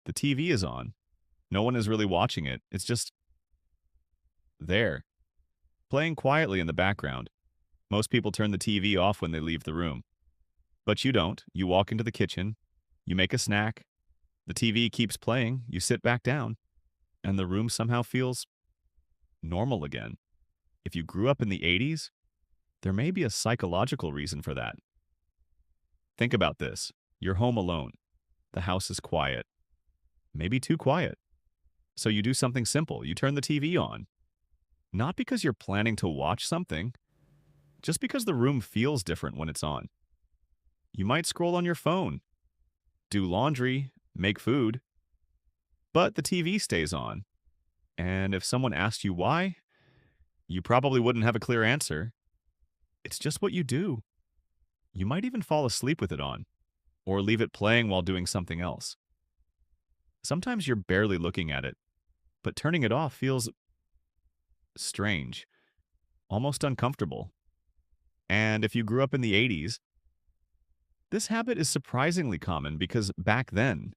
The TV is on. No one is really watching it. It's just there, playing quietly in the background. Most people turn the TV off when they leave the room. But you don't. You walk into the kitchen, you make a snack, the TV keeps playing, you sit back down, and the room somehow feels normal again. If you grew up in the 80s, there may be a psychological reason for that. Think about this. You're home alone. The house is quiet, maybe too quiet. So you do something simple. You turn the TV on. Not because you're planning to watch something, just because the room feels different when it's on. You might scroll on your phone, do laundry, make food, but the TV stays on. And if someone asked you why, you probably wouldn't have a clear answer. It's just what you do. You might even fall asleep with it on, or leave it playing while doing something else. Sometimes you're barely looking at it, but turning it off feels strange, almost uncomfortable. And if you grew up in the 80s, this habit is surprisingly common because back then,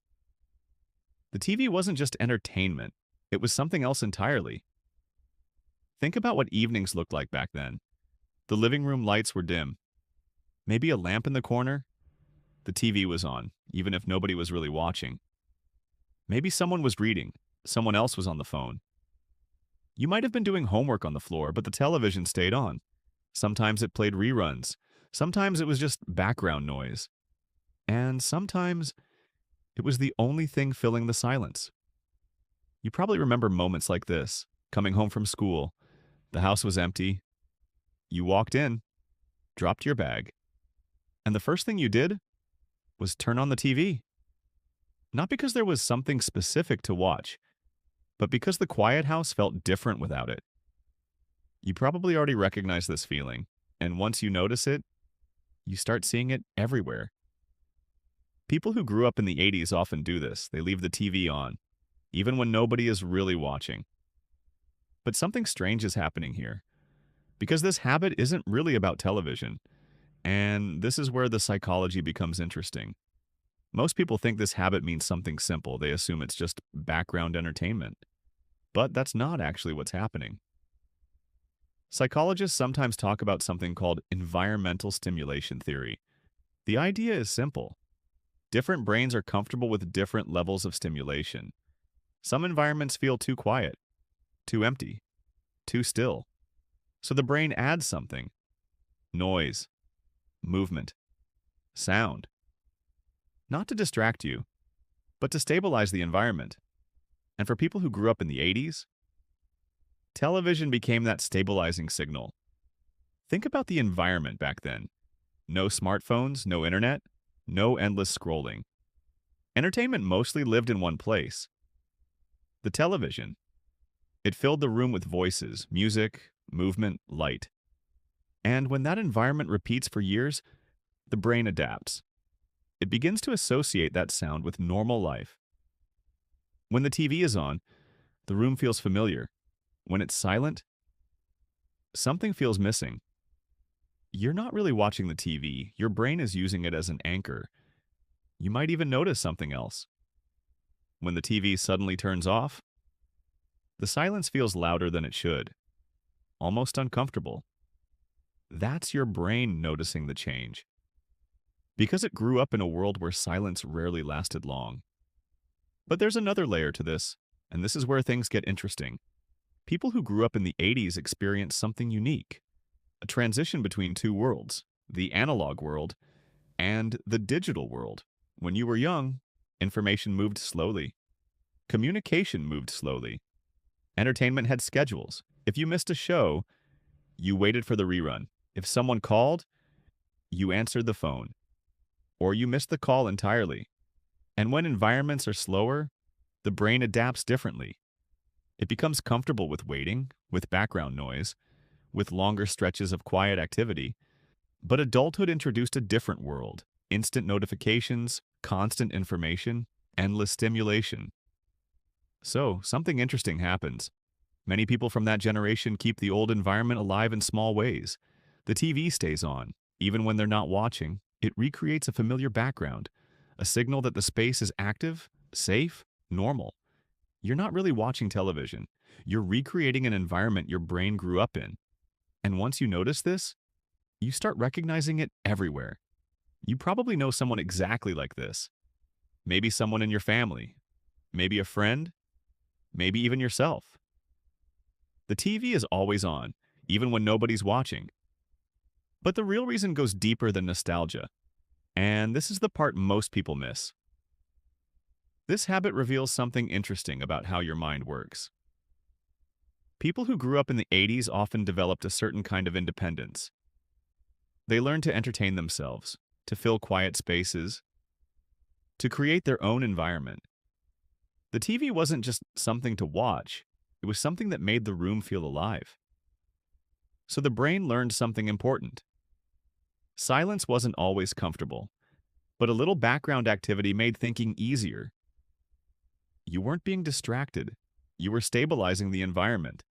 the TV wasn't just entertainment, it was something else entirely. Think about what evenings looked like back then. The living room lights were dim. Maybe a lamp in the corner. The TV was on, even if nobody was really watching. Maybe someone was reading, someone else was on the phone. You might have been doing homework on the floor, but the television stayed on. Sometimes it played reruns. Sometimes it was just background noise. And sometimes it was the only thing filling the silence. You probably remember moments like this, coming home from school. The house was empty. You walked in, dropped your bag, and the first thing you did was turn on the TV. Not because there was something specific to watch, but because the quiet house felt different without it. You probably already recognize this feeling, and once you notice it, you start seeing it everywhere. People who grew up in the 80s often do this. They leave the TV on, even when nobody is really watching. But something strange is happening here, because this habit isn't really about television, and this is where the psychology becomes interesting. Most people think this habit means something simple. They assume it's just background entertainment. But that's not actually what's happening. Psychologists sometimes talk about something called environmental stimulation theory. The idea is simple. Different brains are comfortable with different levels of stimulation. Some environments feel too quiet, too empty, too still. So the brain adds something: noise, movement, sound. Not to distract you, but to stabilize the environment. And for people who grew up in the 80s, television became that stabilizing signal. Think about the environment back then. No smartphones, no internet, no endless scrolling. Entertainment mostly lived in one place: the television. It filled the room with voices, music, movement, light. And when that environment repeats for years, the brain adapts. It begins to associate that sound with normal life. When the TV is on, the room feels familiar. When it's silent, something feels missing. You're not really watching the TV. Your brain is using it as an anchor. You might even notice something else. When the TV suddenly turns off, the silence feels louder than it should, almost uncomfortable. That's your brain noticing the change, because it grew up in a world where silence rarely lasted long. But there's another layer to this, and this is where things get interesting. People who grew up in the 80s experienced something unique: a transition between two worlds, the analog world and the digital world. When you were young, information moved slowly. Communication moved slowly. Entertainment had schedules. If you missed a show, you waited for the rerun. If someone called, you answered the phone. Or you missed the call entirely. And when environments are slower, the brain adapts differently. It becomes comfortable with waiting, with background noise, with longer stretches of quiet activity. But adulthood introduced a different world: instant notifications, constant information, endless stimulation. So, something interesting happens. Many people from that generation keep the old environment alive in small ways. The TV stays on, even when they're not watching. It recreates a familiar background, a signal that the space is active, safe, normal. You're not really watching television. You're recreating an environment your brain grew up in. And once you notice this, you start recognizing it everywhere. You probably know someone exactly like this. Maybe someone in your family, maybe a friend, maybe even yourself. The TV is always on, even when nobody's watching. But the real reason goes deeper than nostalgia. And this is the part most people miss. This habit reveals something interesting about how your mind works. People who grew up in the 80s often developed a certain kind of independence. They learned to entertain themselves, to fill quiet spaces, to create their own environment. The TV wasn't just something to watch, it was something that made the room feel alive. So the brain learned something important. Silence wasn't always comfortable, but a little background activity made thinking easier. You weren't being distracted, you were stabilizing the environment.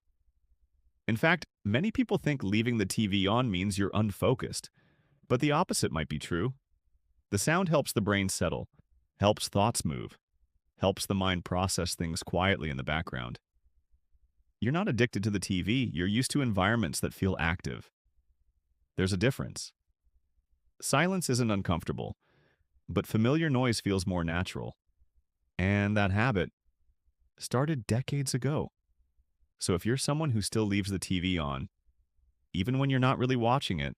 In fact, many people think leaving the TV on means you're unfocused, but the opposite might be true. The sound helps the brain settle, helps thoughts move, helps the mind process things quietly in the background. You're not addicted to the TV, you're used to environments that feel active. There's a difference. Silence isn't uncomfortable, but familiar noise feels more natural. And that habit started decades ago. So if you're someone who still leaves the TV on, even when you're not really watching it,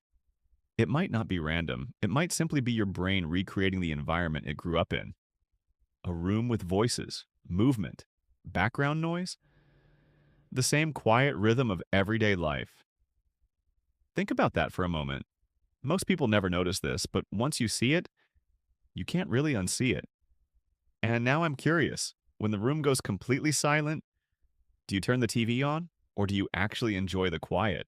it might not be random. It might simply be your brain recreating the environment it grew up in. A room with voices, movement, background noise, the same quiet rhythm of everyday life. Think about that for a moment. Most people never notice this, but once you see it, you can't really unsee it. And now I'm curious, when the room goes completely silent, do you turn the TV on, or do you actually enjoy the quiet?